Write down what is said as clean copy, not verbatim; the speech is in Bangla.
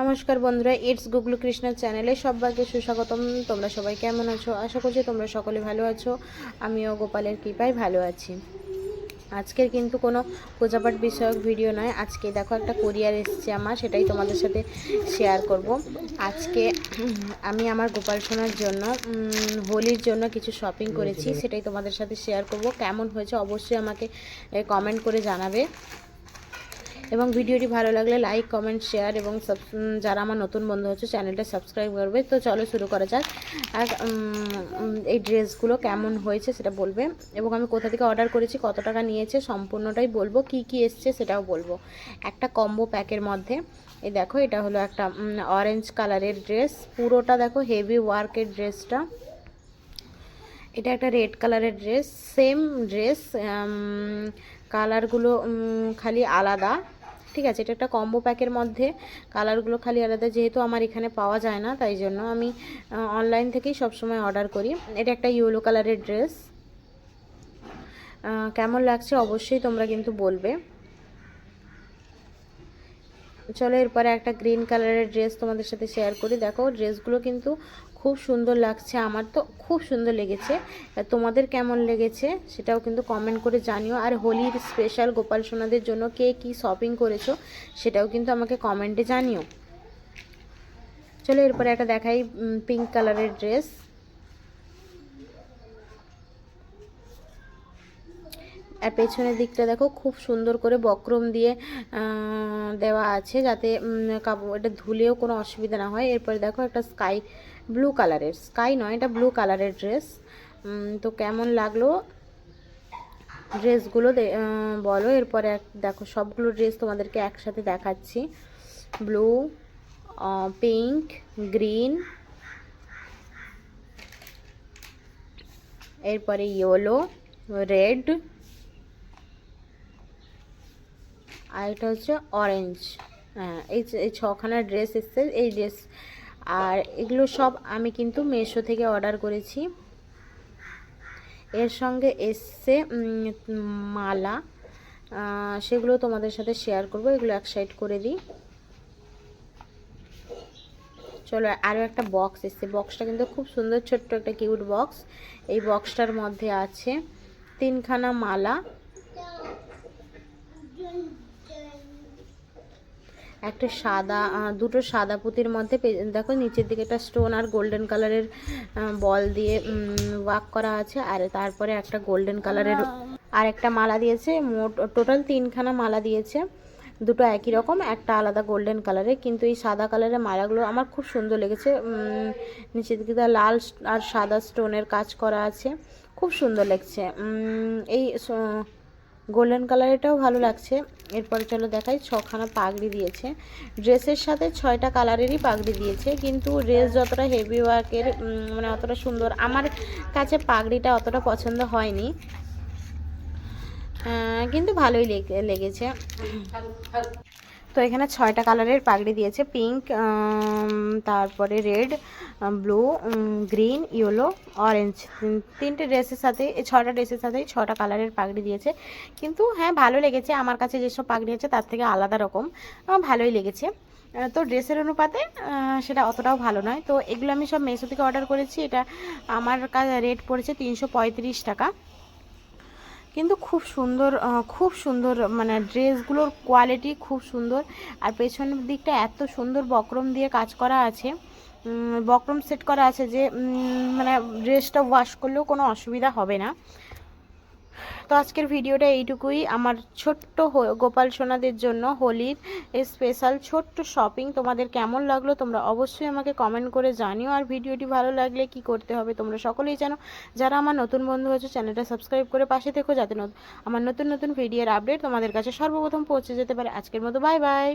নমস্কার বন্ধুরা, ইটস গুগলু কৃষ্ণার চ্যানেলে সবাইকে সুস্বাগতম। তোমরা সবাই কেমন আছো? আশা করছি তোমরা সকলে ভালো আছো। আমিও গোপালের কৃপায় ভালো আছি। আজকের কিন্তু কোনো পূজাপাঠ বিষয়ক ভিডিও নয়। আজকে দেখো একটা কোরিয়ার এসেছে আমার, সেটাই তোমাদের সাথে শেয়ার করব। আজকে আমি আমার গোপাল সোনার জন্য হোলির জন্য কিছু শপিং করেছি, সেটাই তোমাদের সাথে শেয়ার করব। কেমন হয়েছে অবশ্যই আমাকে কমেন্ট করে জানাবে। এবং ভিডিওটি ভালো লাগলে লাইক, কমেন্ট, শেয়ার এবং যারা আমার নতুন বন্ধু হচ্ছে চ্যানেলটা সাবস্ক্রাইব করবে। তো চলো শুরু করা যাক। আর এই ড্রেসগুলো কেমন হয়েছে সেটা বলবে, এবং আমি কোথা থেকে অর্ডার করেছি, কত টাকা নিয়েছে সম্পূর্ণটাই বলবো। কি কি এসছে সেটাও বলবো। একটা কম্বো প্যাকের মধ্যে এই দেখো, এটা হলো একটা অরেঞ্জ কালারের ড্রেস। পুরোটা দেখো হেভি ওয়ার্কের ড্রেসটা। এটা একটা রেড কালারের ড্রেস, সেম ড্রেস, কালারগুলো খালি আলাদা। ঠিক আছে, এটা একটা কম্বো প্যাকের মধ্যে, কালারগুলো খালি আলাদা। যেহেতু আমার এখানে পাওয়া যায় না, তাই জন্য আমি অনলাইন থেকেই সবসময় অর্ডার করি। এটা একটা ইয়েলো কালারের ড্রেস। কেমন লাগছে অবশ্যই তোমরা কিন্তু বলবে। চলো এরপরে একটা গ্রিন কালারের ড্রেস তোমাদের সাথে শেয়ার করি। দেখো ড্রেসগুলো কিন্তু খুব সুন্দর লাগছে, আমার তো খুব সুন্দর লেগেছে। তোমাদের কেমন লেগেছে সেটাও কিন্তু কমেন্ট করে জানিও। আর হোলির স্পেশাল গোপাল সোনাদের জন্য কে কী শপিং করেছো সেটাও কিন্তু আমাকে কমেন্টে জানিও। চলো এরপরে একটা দেখাই পিঙ্ক কালারের ড্রেস। আর পেছনের দিকটা দেখো খুব সুন্দর করে বক্রম দিয়ে দেওয়া আছে, যাতে এটা ধুলেও কোনো অসুবিধা না হয়। এরপরে দেখো একটা স্কাই ব্লু কালারের, স্কাই নয় এটা ব্লু কালারের ড্রেস। তো কেমন লাগলো ড্রেসগুলো বলো। এরপরে দেখো সবগুলো ড্রেস তোমাদেরকে একসাথে দেখাচ্ছি। ব্লু, পিঙ্ক, গ্রিন, এরপরে ইয়েলো, রেড, আর এটা হচ্ছে অরেঞ্জ। হ্যাঁ, এই ছখানা ড্রেস এসছে এই ড্রেস। আর এগুলো সব আমি কিন্তু মিশো থেকে অর্ডার করেছি। এর সঙ্গে এসছে মালা, সেগুলো তোমাদের সাথে শেয়ার করব। এগুলো এক সাইড করে দিই। চলো আরও একটা বক্স এসছে। বক্সটা কিন্তু খুব সুন্দর, ছোট্ট একটা কিউট বক্স। এই বক্সটার মধ্যে আছে 3খানা মালা, একটা সাদা, দুটো সাদা পুঁতির মধ্যে দেখো নিচের দিকে একটা স্টোন আর গোল্ডেন কালারের বল দিয়ে ওয়ার্ক করা আছে। আর তারপরে একটা গোল্ডেন কালারের আর একটা মালা দিয়েছে। মোট টোটাল 3খানা মালা দিয়েছে, দুটো একই রকম, একটা আলাদা গোল্ডেন কালারের। কিন্তু এই সাদা কালারের মালাগুলো আমার খুব সুন্দর লেগেছে। নিচের দিকে লাল আর সাদা স্টোনের কাজ করা আছে, খুব সুন্দর লাগছে। এই গোল্ডেন কালারেরটাও ভালো লাগছে। এরপরে চলো দেখাই, 6খানা পাগড়ি দিয়েছে। ড্রেসের সাথে 6টা কালারেরই পাগড়ি দিয়েছে, কিন্তু ড্রেস যতটা হেভি ওয়ার্কের মানে অতটা সুন্দর আমার কাছে পাগড়িটা অতটা পছন্দ হয়নি, কিন্তু ভালোই লেগেছে। তো এখানে 6টা কালারের পাগড়ি দিয়েছে, পিঙ্ক, তারপরে red, blue, green, yellow, orange. 3টে ড্রেসের সাথে, এই 6টা ড্রেসের সাথেই 6টা কালারের পাগড়ি দিয়েছে। কিন্তু হ্যাঁ ভালো লেগেছে, আমার কাছে যেসব পাগড়ি আছে তার থেকে আলাদা রকম, ভালোই লেগেছে। তো ড্রেসের অনুপাতে সেটা অতটাও ভালো নয়। তো এগুলো আমি সব মিশো থেকে অর্ডার করেছি। এটা আমার কাছে রেট পড়েছে 335 টাকা। কিন্তু খুব সুন্দর, খুব সুন্দর, মানে ড্রেসগুলোর কোয়ালিটি খুব সুন্দর। আর পেছনের দিকটা এত সুন্দর বক্রম দিয়ে কাজ করা আছে, বক্রম সেট করা আছে, যে মানে ড্রেসটা ওয়াশ করলেও কোনো অসুবিধা হবে না। তো আজকের ভিডিওটা এইটুকুই। আমার ছোট্ট গোপাল সোনাদের জন্য হোলির স্পেশাল ছোট্ট শপিং তোমাদের কেমন লাগলো তোমরা অবশ্যই আমাকে কমেন্ট করে জানিও। আর ভিডিওটি ভালো লাগলে কি করতে হবে তোমরা সকলেই জানো। যারা আমার নতুন বন্ধু হয়েছে চ্যানেলটা সাবস্ক্রাইব করে পাশে থেকো, যাতে আমার নতুন নতুন ভিডিওর আপডেট তোমাদের কাছে সর্বপ্রথম পৌঁছে যেতে পারে। আজকের মতো বাই বাই।